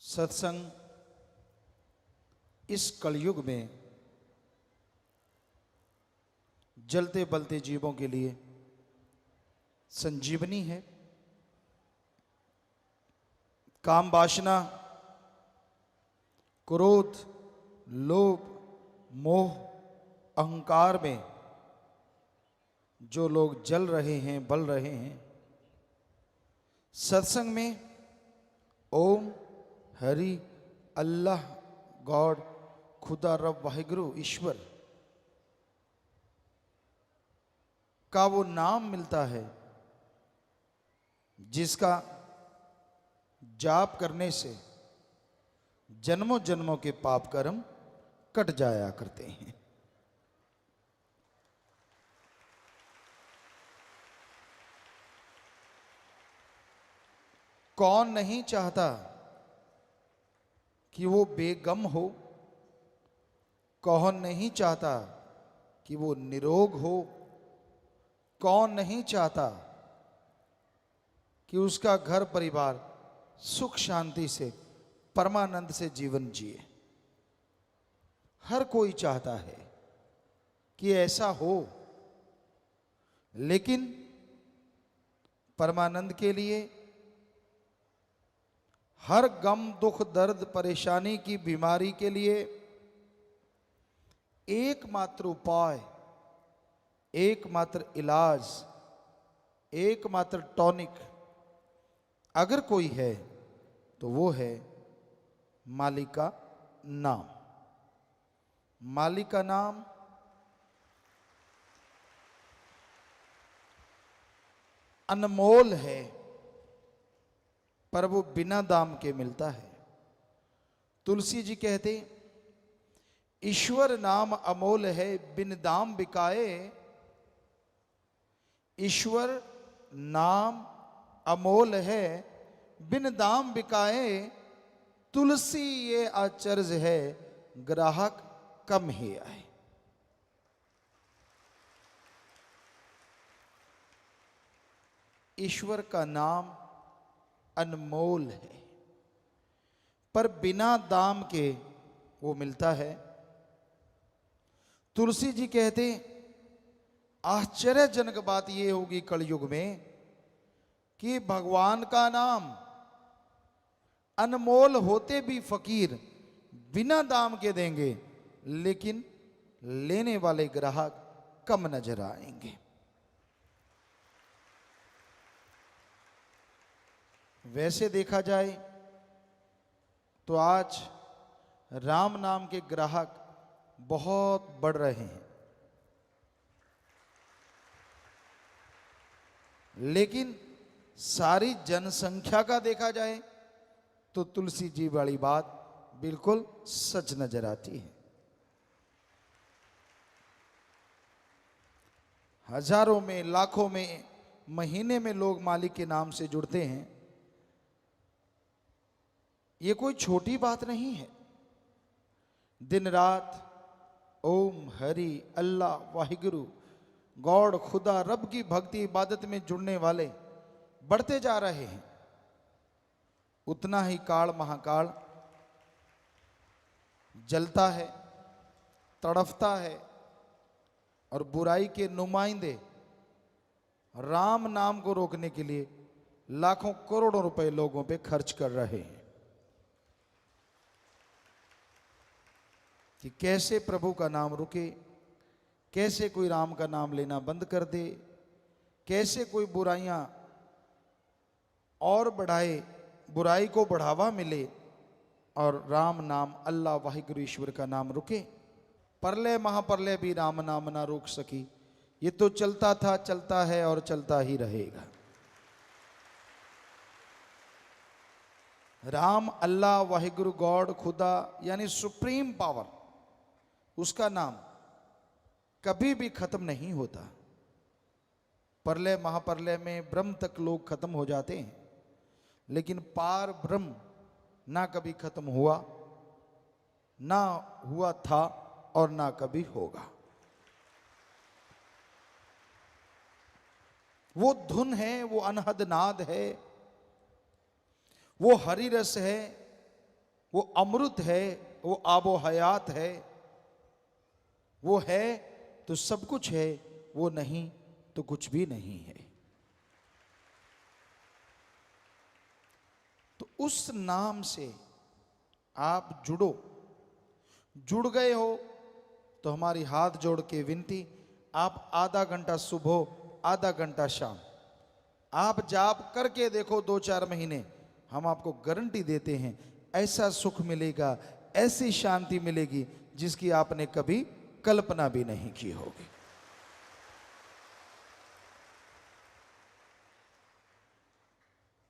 सत्संग इस कलयुग में जलते बलते जीवों के लिए संजीवनी है। काम वासना, क्रोध, लोभ, मोह, अहंकार में जो लोग जल रहे हैं, बल रहे हैं, सत्संग में ओम, हरि, अल्लाह, गॉड, खुदा, रब, वाहिगुरु, ईश्वर का वो नाम मिलता है जिसका जाप करने से जन्मों जन्मों के पाप कर्म कट जाया करते हैं। कौन नहीं चाहता कि वो बेगम हो? कौन नहीं चाहता कि वो निरोग हो? कौन नहीं चाहता कि उसका घर परिवार सुख शांति से, परमानंद से जीवन जिए? हर कोई चाहता है कि ऐसा हो, लेकिन परमानंद के लिए हर गम, दुख, दर्द, परेशानी की बीमारी के लिए एकमात्र उपाय, एकमात्र इलाज, एकमात्र टॉनिक अगर कोई है तो वो है मालिक का नाम। मालिक का नाम अनमोल है, पर वो बिना दाम के मिलता है। तुलसी जी कहते, ईश्वर नाम अमोल है, बिन दाम बिकाए। ईश्वर नाम अमोल है, बिन दाम बिकाए। तुलसी ये आचर्ज है, ग्राहक कम ही आए। ईश्वर का नाम अनमोल है, पर बिना दाम के वो मिलता है। तुलसी जी कहते, आश्चर्यजनक बात ये होगी कलयुग में कि भगवान का नाम अनमोल होते भी फकीर बिना दाम के देंगे, लेकिन लेने वाले ग्राहक कम नजर आएंगे। वैसे देखा जाए तो आज राम नाम के ग्राहक बहुत बढ़ रहे हैं, लेकिन सारी जनसंख्या का देखा जाए तो तुलसी जी वाली बात बिल्कुल सच नजर आती है। हजारों में, लाखों में, महीने में लोग मालिक के नाम से जुड़ते हैं। ये कोई छोटी बात नहीं है। दिन रात ओम, हरि, अल्लाह, वाहिगुरु, गॉड, खुदा, रब की भक्ति इबादत में जुड़ने वाले बढ़ते जा रहे हैं। उतना ही काल महाकाल जलता है, तड़फता है, और बुराई के नुमाइंदे राम नाम को रोकने के लिए लाखों करोड़ों रुपए लोगों पे खर्च कर रहे हैं कि कैसे प्रभु का नाम रुके, कैसे कोई राम का नाम लेना बंद कर दे, कैसे कोई बुराइयां और बढ़ाए, बुराई को बढ़ावा मिले और राम नाम, अल्लाह, वाहिगुरु, ईश्वर का नाम रुके। परलय महाप्रलय भी राम नाम ना रोक सकी। ये तो चलता था, चलता है और चलता ही रहेगा। राम, अल्लाह, वाहिगुरु, गॉड, खुदा यानी सुप्रीम पावर, उसका नाम कभी भी खत्म नहीं होता। परलय महाप्रलय में ब्रह्म तक लोग खत्म हो जाते हैं, लेकिन पार ब्रह्म ना कभी खत्म हुआ, ना हुआ था और ना कभी होगा। वो धुन है, वो अनहद नाद है, वो हरि रस है, वो अमृत है, वो आबो हयात है। वो है तो सब कुछ है, वो नहीं तो कुछ भी नहीं है। तो उस नाम से आप जुड़ो। जुड़ गए हो तो हमारी हाथ जोड़ के विनती, आप आधा घंटा सुबह आधा घंटा शाम आप जाप करके देखो, 2-4 महीने, हम आपको गारंटी देते हैं ऐसा सुख मिलेगा, ऐसी शांति मिलेगी जिसकी आपने कभी कल्पना भी नहीं की होगी।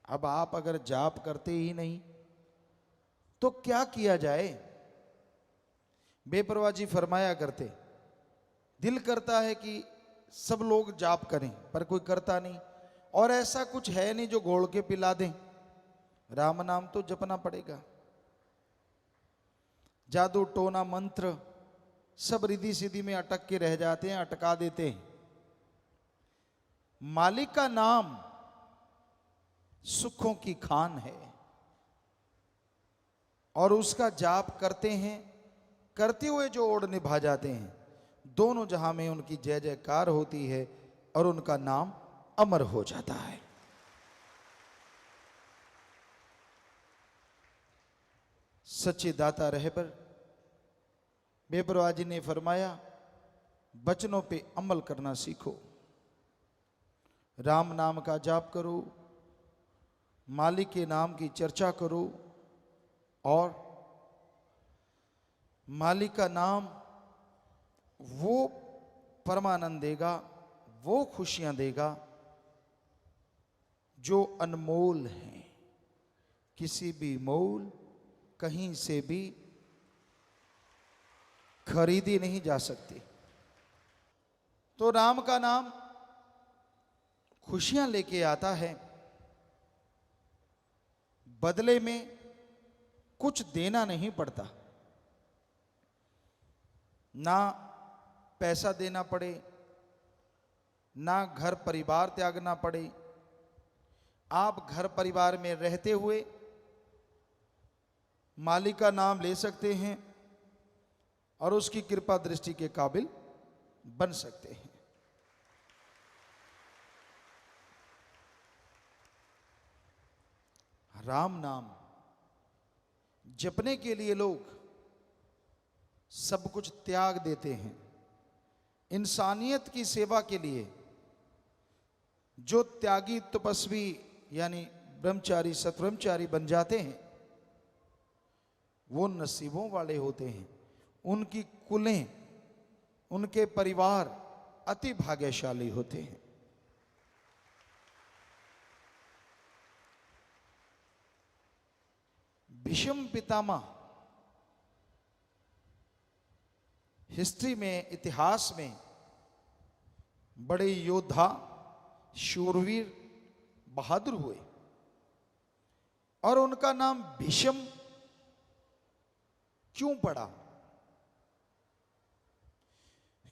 अब आप अगर जाप करते ही नहीं तो क्या किया जाए? बेपरवाह जी फरमाया करते, दिल करता है कि सब लोग जाप करें पर कोई करता नहीं, और ऐसा कुछ है नहीं जो घोल के पिला दें। राम नाम तो जपना पड़ेगा। जादू टोना मंत्र सब रिद्धि सिद्धि में अटक के रह जाते हैं, अटका देते हैं। मालिक का नाम सुखों की खान है, और उसका जाप करते हैं, करते हुए जो ओढ़ निभा जाते हैं, दोनों जहां में उनकी जय जयकार होती है और उनका नाम अमर हो जाता है। सच्चे दाता रहबर बेपरवाह जी ने फरमाया, बचनों पे अमल करना सीखो। राम नाम का जाप करो, मालिक के नाम की चर्चा करो, और मालिक का नाम वो परमानंद देगा, वो खुशियां देगा जो अनमोल हैं, किसी भी मोल कहीं से भी खरीदी नहीं जा सकती। तो राम का नाम खुशियां लेके आता है, बदले में कुछ देना नहीं पड़ता, ना पैसा देना पड़े, ना घर परिवार त्यागना पड़े। आप घर परिवार में रहते हुए मालिक का नाम ले सकते हैं और उसकी कृपा दृष्टि के काबिल बन सकते हैं। राम नाम जपने के लिए लोग सब कुछ त्याग देते हैं। इंसानियत की सेवा के लिए जो त्यागी तपस्वी यानी ब्रह्मचारी सतब्रह्मचारी बन जाते हैं, वो नसीबों वाले होते हैं। उनकी कुलें, उनके परिवार अति भाग्यशाली होते हैं। भीष्म पितामह हिस्ट्री में, इतिहास में बड़े योद्धा, शूरवीर, बहादुर हुए, और उनका नाम भीष्म क्यों पड़ा?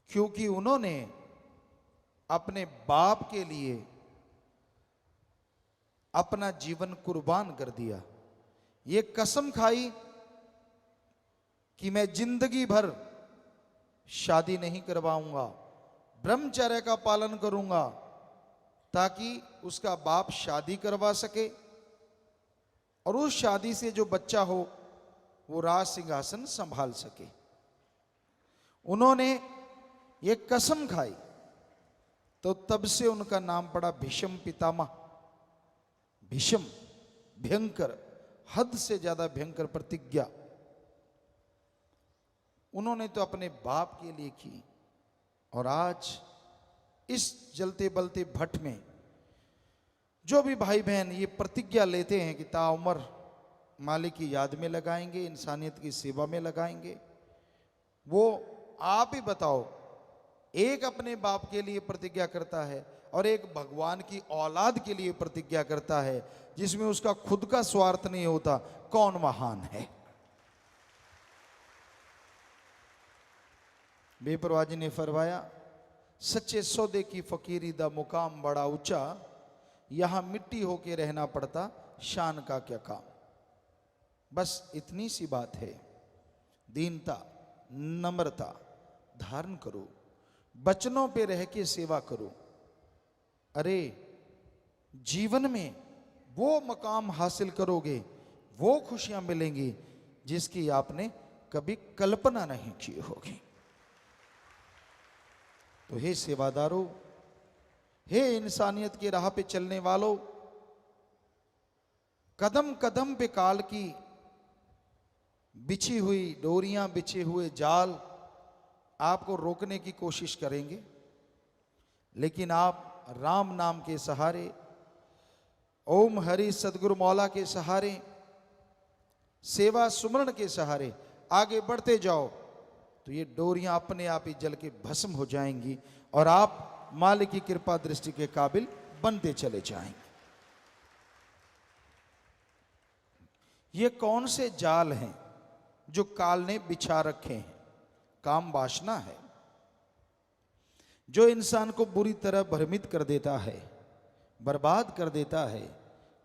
क्योंकि उन्होंने अपने बाप के लिए अपना जीवन कुर्बान कर दिया। ये कसम खाई कि मैं जिंदगी भर शादी नहीं करवाऊंगा, ब्रह्मचर्य का पालन करूंगा, ताकि उसका बाप शादी करवा सके और उस शादी से जो बच्चा हो वो राज सिंहासन संभाल सके। उन्होंने ये कसम खाई, तो तब से उनका नाम पड़ा भीष्म पितामह। भीष्म भयंकर, हद से ज्यादा भयंकर प्रतिज्ञा उन्होंने तो अपने बाप के लिए की, और आज इस जलते बलते भट्ट में जो भी भाई बहन ये प्रतिज्ञा लेते हैं कि ताउम्र मालिक की याद में लगाएंगे, इंसानियत की सेवा में लगाएंगे, वो आप ही बताओ, एक अपने बाप के लिए प्रतिज्ञा करता है और एक भगवान की औलाद के लिए प्रतिज्ञा करता है, जिसमें उसका खुद का स्वार्थ नहीं होता, कौन महान है? बेपरवाह जी ने फरमाया, सच्चे सौदे की फकीरी दा मुकाम बड़ा ऊंचा, यहां मिट्टी होके रहना पड़ता, शान का क्या काम। बस इतनी सी बात है, दीनता, नम्रता धारण करो, वचनों पे रह के सेवा करो। अरे जीवन में वो मकाम हासिल करोगे, वो खुशियां मिलेंगी जिसकी आपने कभी कल्पना नहीं की होगी। तो हे सेवादारों, हे इंसानियत की राह पे चलने वालों, कदम कदम पे काल की बिछी हुई डोरियां, बिछे हुए जाल आपको रोकने की कोशिश करेंगे, लेकिन आप राम नाम के सहारे, ओम हरि सदगुरु मौला के सहारे, सेवा सुमरण के सहारे आगे बढ़ते जाओ तो ये डोरियां अपने आप ही जल के भस्म हो जाएंगी और आप मालिक की कृपा दृष्टि के काबिल बनते चले जाएंगे। ये कौन से जाल हैं जो काल ने बिछा रखे हैं? काम वासना है जो इंसान को बुरी तरह भ्रमित कर देता है, बर्बाद कर देता है,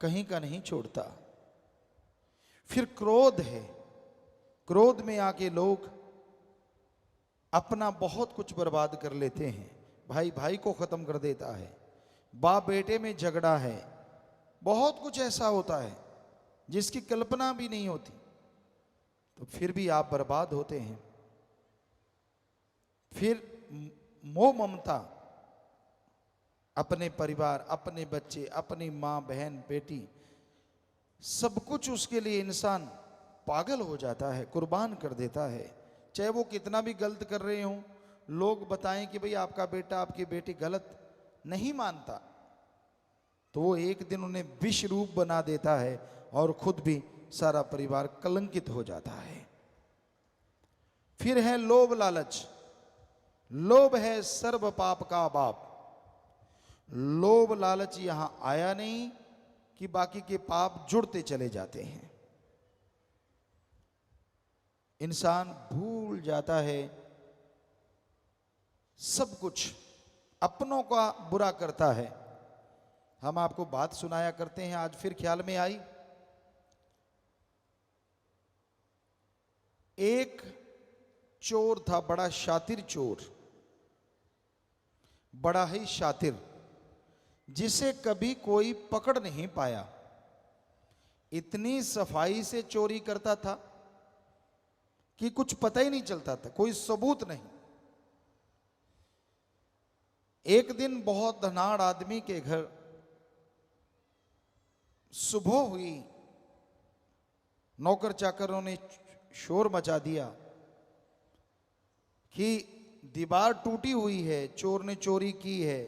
कहीं का नहीं छोड़ता। फिर क्रोध है, क्रोध में आके लोग अपना बहुत कुछ बर्बाद कर लेते हैं। भाई भाई को खत्म कर देता है, बाप बेटे में झगड़ा है, बहुत कुछ ऐसा होता है जिसकी कल्पना भी नहीं होती, तो फिर भी आप बर्बाद होते हैं। फिर मोह ममता, अपने परिवार, अपने बच्चे, अपनी माँ बहन बेटी, सब कुछ उसके लिए इंसान पागल हो जाता है, कुर्बान कर देता है। चाहे वो कितना भी गलत कर रहे हों, लोग बताएं कि भाई आपका बेटा आपकी बेटी गलत, नहीं मानता तो वो एक दिन उन्हें विष रूप बना देता है और खुद भी सारा परिवार कलंकित हो जाता है। फिर है लोभ लालच। लोभ है सर्व पाप का बाप। लोभ लालच यहां आया नहीं कि बाकी के पाप जुड़ते चले जाते हैं। इंसान भूल जाता है सब कुछ, अपनों का बुरा करता है। हम आपको बात सुनाया करते हैं, आज फिर ख्याल में आई। एक चोर था, बड़ा शातिर चोर, बड़ा ही शातिर, जिसे कभी कोई पकड़ नहीं पाया। इतनी सफाई से चोरी करता था कि कुछ पता ही नहीं चलता था, कोई सबूत नहीं। एक दिन बहुत धनाढ़ आदमी के घर सुबह हुई, नौकर चाकरों ने शोर मचा दिया कि दीवार टूटी हुई है, चोर ने चोरी की है,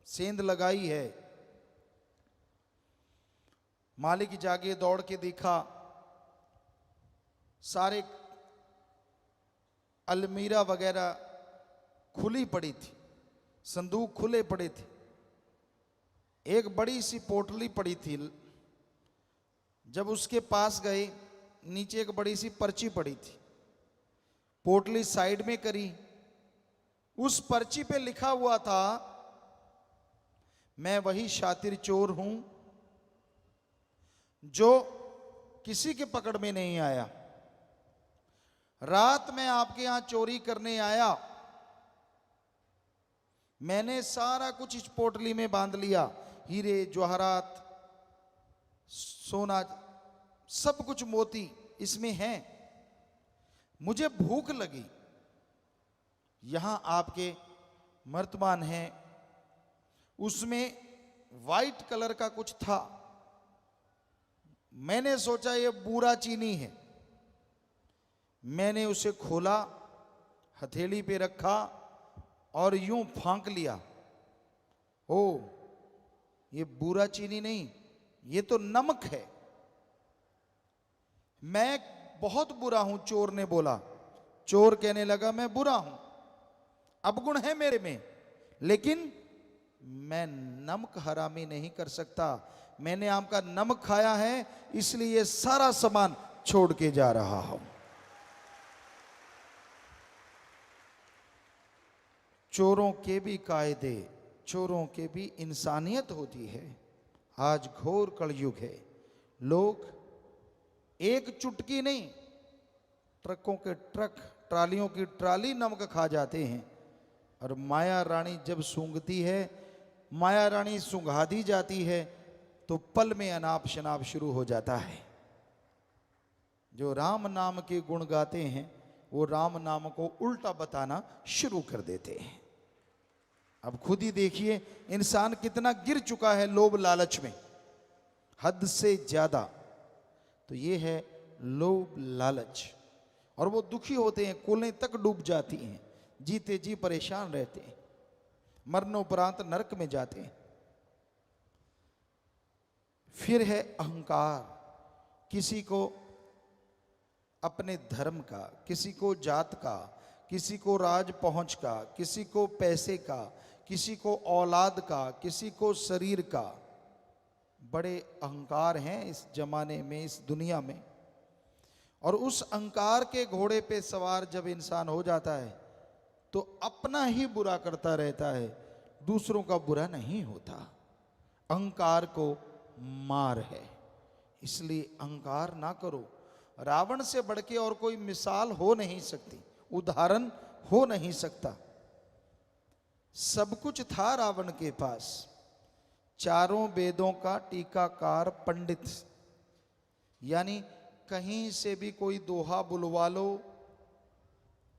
सेंध लगाई है। मालिक जागे, दौड़ के देखा, सारे अलमीरा वगैरह खुली पड़ी थी, संदूक खुले पड़े थे, एक बड़ी सी पोटली पड़ी थी। जब उसके पास गए, नीचे एक बड़ी सी पर्ची पड़ी थी, पोटली साइड में करी, उस पर्ची पे लिखा हुआ था, मैं वही शातिर चोर हूं जो किसी के पकड़ में नहीं आया। रात में आपके यहां चोरी करने आया, मैंने सारा कुछ इस पोटली में बांध लिया, हीरे जवाहरात सोना सब कुछ मोती इसमें हैं। मुझे भूख लगी, यहां आपके मर्तबान है, उसमें वाइट कलर का कुछ था। मैंने सोचा ये बूरा चीनी है, मैंने उसे खोला, हथेली पे रखा और यूं फांक लिया। ओ, ये बूरा चीनी नहीं, ये तो नमक है। मैं बहुत बुरा हूं, चोर ने बोला। चोर कहने लगा, मैं बुरा हूं, अवगुण है मेरे में, लेकिन मैं नमक हरामी नहीं कर सकता। मैंने आपका नमक खाया है, इसलिए ये सारा सामान छोड़ के जा रहा हूं। चोरों के भी कायदे, चोरों के भी इंसानियत होती है। आज घोर कलयुग है, लोग एक चुटकी नहीं, ट्रकों के ट्रक, ट्रालियों की ट्राली नमक खा जाते हैं। और माया रानी जब सूंघती है, माया रानी सूंघा दी जाती है, तो पल में अनाप शनाप शुरू हो जाता है। जो राम नाम के गुण गाते हैं वो राम नाम को उल्टा बताना शुरू कर देते हैं। अब खुद ही देखिए इंसान कितना गिर चुका है लोभ लालच में, हद से ज्यादा। तो ये है लोभ लालच, और वो दुखी होते हैं, कुलें तक डूब जाती हैं, जीते जी परेशान रहते हैं, मरणोपरांत नरक में जाते हैं। फिर है अहंकार, किसी को अपने धर्म का, किसी को जात का, किसी को राज पहुंच का, किसी को पैसे का, किसी को औलाद का, किसी को शरीर का। बड़े अहंकार हैं इस जमाने में, इस दुनिया में। और उस अहंकार के घोड़े पे सवार जब इंसान हो जाता है तो अपना ही बुरा करता रहता है, दूसरों का बुरा नहीं होता। अहंकार को मार है, इसलिए अहंकार ना करो। रावण से बढ़ के और कोई मिसाल हो नहीं सकती, उदाहरण हो नहीं सकता। सब कुछ था रावण के पास, चारों वेदों का टीकाकार पंडित, यानी कहीं से भी कोई दोहा बुलवा लो,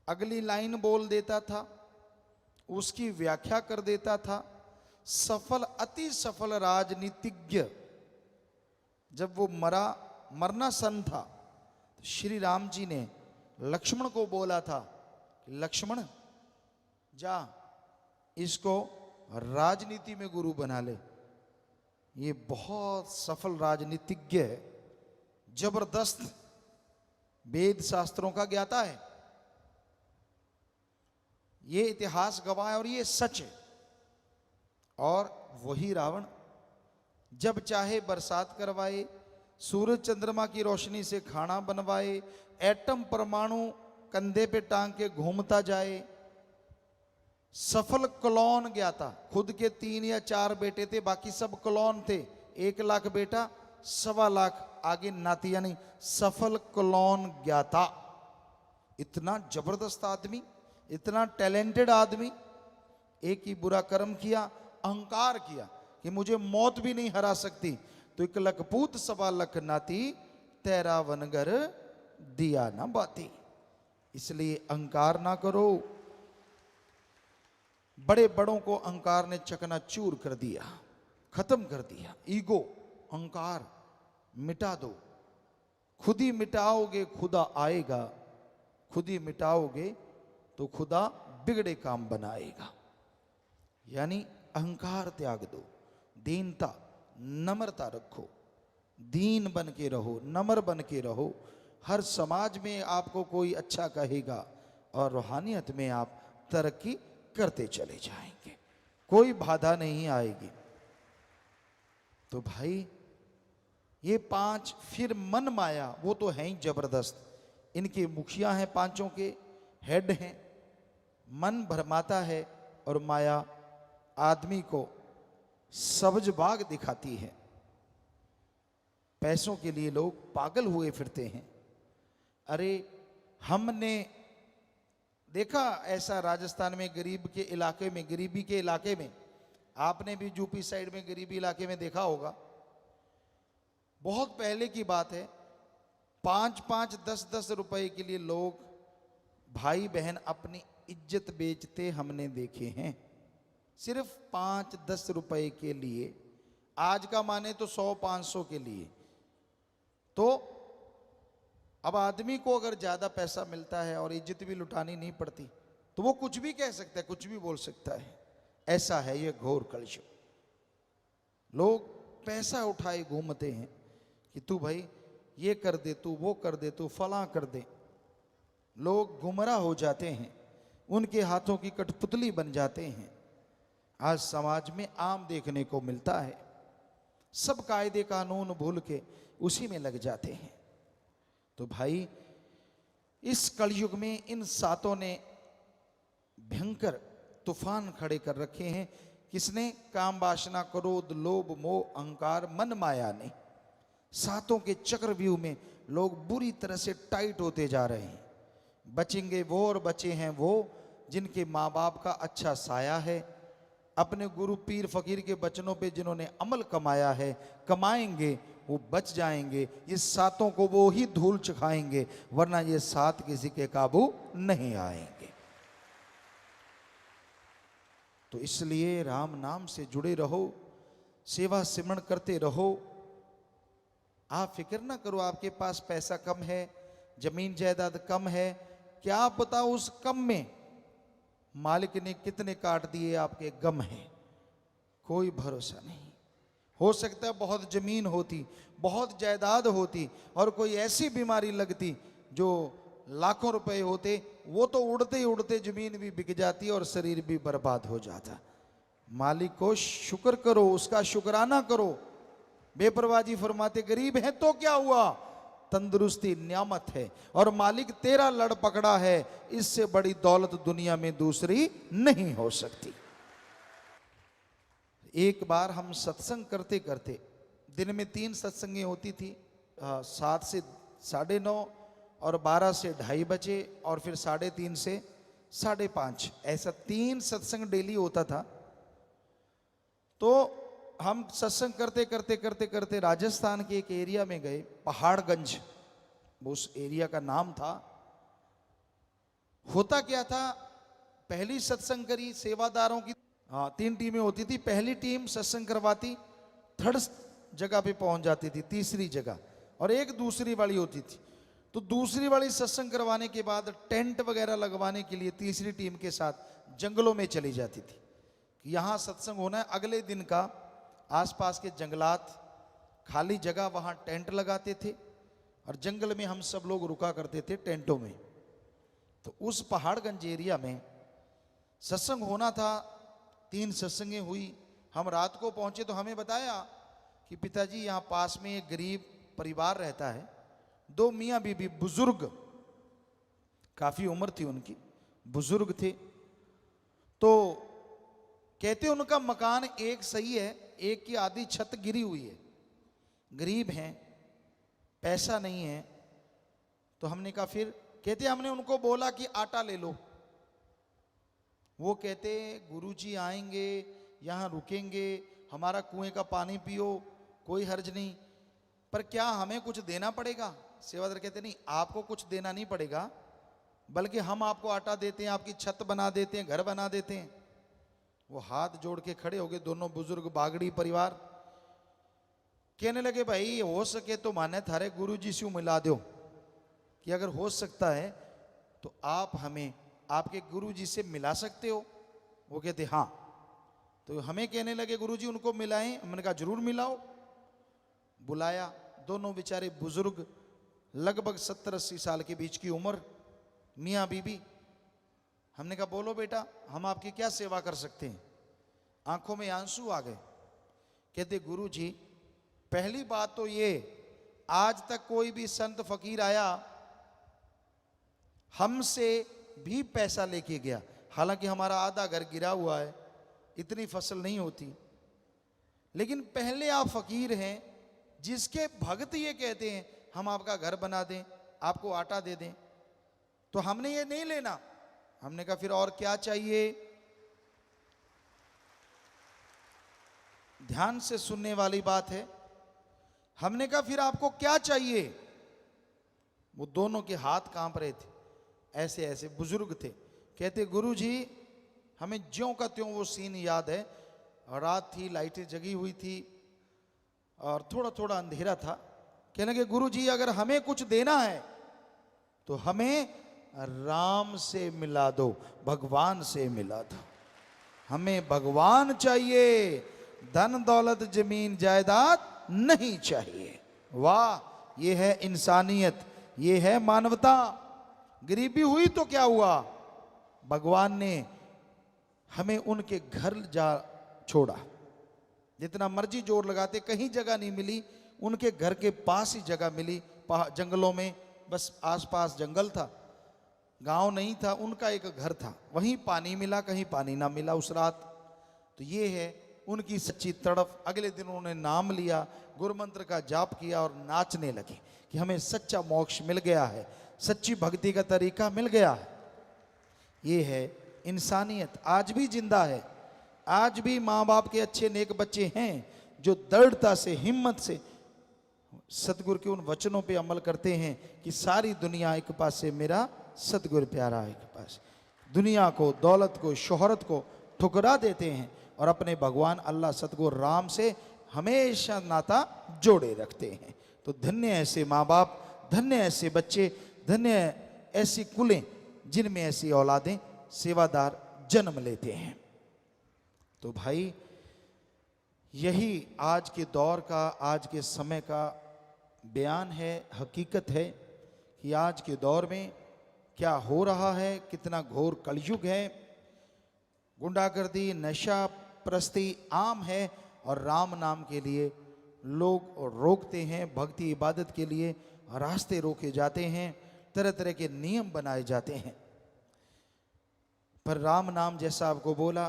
अगली लाइन बोल देता था, उसकी व्याख्या कर देता था। सफल, अति सफल राजनीतिज्ञ। जब वो मरना सन था, तो श्री राम जी ने लक्ष्मण को बोला था, लक्ष्मण जा इसको राजनीति में गुरु बना ले। ये बहुत सफल राजनीतिज्ञ है, जबरदस्त वेद शास्त्रों का ज्ञाता है। ये इतिहास गवाह है और ये सच है। और वही रावण जब चाहे बरसात करवाए, सूरज चंद्रमा की रोशनी से खाना बनवाए, एटम परमाणु कंधे पे टांग के घूमता जाए। सफल क्लोन ज्ञाता, खुद के 3 या 4 बेटे थे, बाकी सब क्लोन थे। 1 लाख बेटा, 1.25 लाख आगे नाती, यानी सफल क्लोन ज्ञाता। इतना जबरदस्त आदमी, इतना टैलेंटेड आदमी। एक ही बुरा कर्म किया, अहंकार किया कि मुझे मौत भी नहीं हरा सकती, तो 1 लख पूत 1.25 लाख नाती, तेरा वनगर दिया ना बाती। इसलिए अहंकार ना करो। बड़े बड़ों को अहंकार ने चकनाचूर कर दिया, खत्म कर दिया। ईगो, अहंकार मिटा दो। खुद ही मिटाओगे खुदा आएगा, खुद ही मिटाओगे तो खुदा बिगड़े काम बनाएगा। यानी अहंकार त्याग दो, दीनता, नम्रता रखो, दीन बन के रहो, नम्र बन के रहो। हर समाज में आपको कोई अच्छा कहेगा और रूहानियत में आप तरक्की करते चले जाएंगे, कोई बाधा नहीं आएगी। तो भाई ये 5, फिर मन माया, वो तो है ही जबरदस्त। इनके मुखिया हैं, 5 के हेड हैं। मन भरमाता है और माया आदमी को सब्ज बाग दिखाती है। पैसों के लिए लोग पागल हुए फिरते हैं। अरे हमने देखा ऐसा राजस्थान में, गरीब के इलाके में, गरीबी के इलाके में, आपने भी यूपी साइड में गरीबी इलाके में देखा होगा। बहुत पहले की बात है, 5-5, 10-10 रुपए के लिए लोग, भाई बहन अपनी इज्जत बेचते हमने देखे हैं, सिर्फ 5-10 रुपए के लिए। आज का माने तो 100-500 के लिए। तो अब आदमी को अगर ज्यादा पैसा मिलता है और इज्जत भी लुटानी नहीं पड़ती, तो वो कुछ भी कह सकता है, कुछ भी बोल सकता है। ऐसा है ये घोर कलयुग। लोग पैसा उठाए घूमते हैं कि तू भाई ये कर दे, तू वो कर दे, तू फला कर दे। लोग गुमराह हो जाते हैं, उनके हाथों की कठपुतली बन जाते हैं। आज समाज में आम देखने को मिलता है। सब कायदे कानून भूल के उसी में लग जाते हैं। तो भाई इस कलयुग में इन 7 ने भयंकर तूफान खड़े कर रखे हैं। किसने? काम वासना, क्रोध, लोभ, मोह, अहंकार, मन माया ने। सातों के चक्रव्यूह में लोग बुरी तरह से टाइट होते जा रहे हैं। बचेंगे वो और बचे हैं वो जिनके माँ बाप का अच्छा साया है, अपने गुरु पीर फकीर के वचनों पे जिन्होंने अमल कमाया है, कमाएंगे वो बच जाएंगे। ये सातों को वो ही धूल चखाएंगे, वरना ये सात किसी के काबू नहीं आएंगे। तो इसलिए राम नाम से जुड़े रहो, सेवा सिमरण करते रहो। आप फिक्र ना करो आपके पास पैसा कम है, जमीन जायदाद कम है, क्या आप बताओ उस कम में मालिक ने कितने काट दिए आपके गम है, कोई भरोसा नहीं। हो सकता है बहुत जमीन होती, बहुत जायदाद होती और कोई ऐसी बीमारी लगती जो लाखों रुपए होते, वो तो उड़ते ही उड़ते जमीन भी बिक जाती और शरीर भी बर्बाद हो जाता। मालिक को शुक्र करो, उसका शुक्राना करो। बेपरवाजी फरमाते गरीब है तो क्या हुआ, तंदुरुस्ती नियामत है और मालिक तेरा लड़ पकड़ा है, इससे बड़ी दौलत दुनिया में दूसरी नहीं हो सकती। एक बार हम सत्संग करते करते, दिन में 3 सत्संगें होती थी, 7 से 9:30 और 12 से 2:30 बजे और फिर 3:30 से 5:30, ऐसा 3 सत्संग डेली होता था। तो हम सत्संग करते करते करते करते राजस्थान के एक एरिया में गए, पहाड़गंज उस एरिया का नाम था। होता क्या था, पहली सत्संग करी सेवादारों की, 3 टीमें होती थी। पहली टीम सत्संग करवाती, 3rd जगह पे पहुंच जाती थी, 3री जगह, और एक दूसरी वाली होती थी। तो दूसरी वाली सत्संग करवाने के बाद टेंट वगैरह लगवाने के लिए तीसरी टीम के साथ जंगलों में चली जाती थी कि यहाँ सत्संग होना है। अगले दिन का आसपास के जंगलात, खाली जगह, वहाँ टेंट लगाते थे और जंगल में हम सब लोग रुका करते थे टेंटों में। तो उस पहाड़गंज एरिया में सत्संग होना था, 3 सत्संगें हुई। हम रात को पहुंचे तो हमें बताया कि पिताजी यहाँ पास में एक गरीब परिवार रहता है, 2 मियाँ बीबी बुजुर्ग, काफी उम्र थी उनकी, बुजुर्ग थे। तो कहते उनका मकान एक सही है, एक की आधी छत गिरी हुई है, गरीब हैं, पैसा नहीं है। तो हमने कहा फिर, कहते हमने उनको बोला कि आटा ले लो। वो कहते गुरुजी आएंगे, यहाँ रुकेंगे, हमारा कुएं का पानी पियो, कोई हर्ज नहीं, पर क्या हमें कुछ देना पड़ेगा? सेवादार कहते नहीं, आपको कुछ देना नहीं पड़ेगा, बल्कि हम आपको आटा देते हैं, आपकी छत बना देते हैं, घर बना देते हैं। वो हाथ जोड़ के खड़े हो गए, दोनों बुजुर्ग बागड़ी परिवार। कहने लगे भाई हो सके तो माने थारे गुरुजी से मिला दो, कि अगर हो सकता है तो आप हमें आपके गुरुजी से मिला सकते हो। वो कहते हाँ। तो हमें कहने लगे गुरुजी उनको मिलाएं। हमने कहा जरूर मिलाओ। बुलाया, दोनों बेचारे बुजुर्ग, लगभग 70-80 साल के बीच की उम्र, मियाँ बीबी। हमने कहा बोलो बेटा, हम आपकी क्या सेवा कर सकते हैं? आंखों में आंसू आ गए। कहते गुरुजी पहली बात तो ये, आज तक कोई भी संत फकीर आया हमसे भी पैसा लेके गया, हालांकि हमारा आधा घर गिरा हुआ है, इतनी फसल नहीं होती, लेकिन पहले आप फकीर हैं जिसके भक्त ये कहते हैं हम आपका घर बना दें, आपको आटा दे दें, तो हमने ये नहीं लेना। हमने कहा फिर और क्या चाहिए? ध्यान से सुनने वाली बात है। हमने कहा फिर आपको क्या चाहिए? वो दोनों के हाथ कांप रहे थे, ऐसे ऐसे बुजुर्ग थे। कहते गुरुजी हमें ज्यों का त्यों वो सीन याद है, रात थी, लाइटें जगी हुई थी और थोड़ा थोड़ा अंधेरा था। कहने लगे गुरुजी अगर हमें कुछ देना है तो हमें राम से मिला दो, भगवान से मिला दो, हमें भगवान चाहिए, धन दौलत जमीन जायदाद नहीं चाहिए। वाह, ये है इंसानियत, ये है मानवता। गरीबी हुई तो क्या हुआ, भगवान ने हमें उनके घर जा छोड़ा। जितना मर्जी जोर लगाते कहीं जगह नहीं मिली, उनके घर के पास ही जगह मिली, जंगलों में, बस आसपास जंगल था, गांव नहीं था, उनका एक घर था, वहीं पानी मिला, कहीं पानी ना मिला उस रात। तो ये है उनकी सच्ची तड़फ। अगले दिन उन्होंने नाम लिया, गुरु मंत्र का जाप किया और नाचने लगे कि हमें सच्चा मोक्ष मिल गया है, सच्ची भक्ति का तरीका मिल गया है। ये है इंसानियत, आज भी जिंदा है। आज भी माँ बाप के अच्छे नेक बच्चे हैं जो दृढ़ता से, हिम्मत से सतगुरु के उन वचनों पे अमल करते हैं कि सारी दुनिया एक पास से, मेरा सतगुरु प्यारा एक पास। दुनिया को, दौलत को, शोहरत को ठुकरा देते हैं और अपने भगवान अल्लाह सतगुरु राम से हमेशा नाता जोड़े रखते हैं। तो धन्य ऐसे माँ बाप, धन्य ऐसे बच्चे, धन्य ऐसी कुलें जिनमें ऐसी औलादें, सेवादार जन्म लेते हैं। तो भाई यही आज के दौर का, आज के समय का बयान है, हकीकत है कि आज के दौर में क्या हो रहा है, कितना घोर कलयुग है। गुंडागर्दी, नशा प्रस्ती आम है और राम नाम के लिए लोग रोकते हैं, भक्ति इबादत के लिए रास्ते रोके जाते हैं, तरह तरह के नियम बनाए जाते हैं। पर राम नाम, जैसा आपको बोला,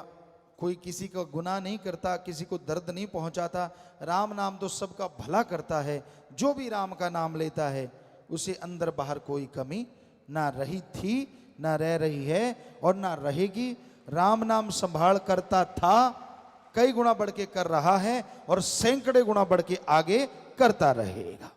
कोई किसी का गुनाह नहीं करता, किसी को दर्द नहीं पहुंचाता। राम नाम तो सबका भला करता है। जो भी राम का नाम लेता है उसे अंदर बाहर कोई कमी ना रही थी, ना रह रही है और ना रहेगी। राम नाम संभाल करता था, कई गुना बढ़ के कर रहा है और सैकड़े गुना बढ़ के आगे करता रहेगा।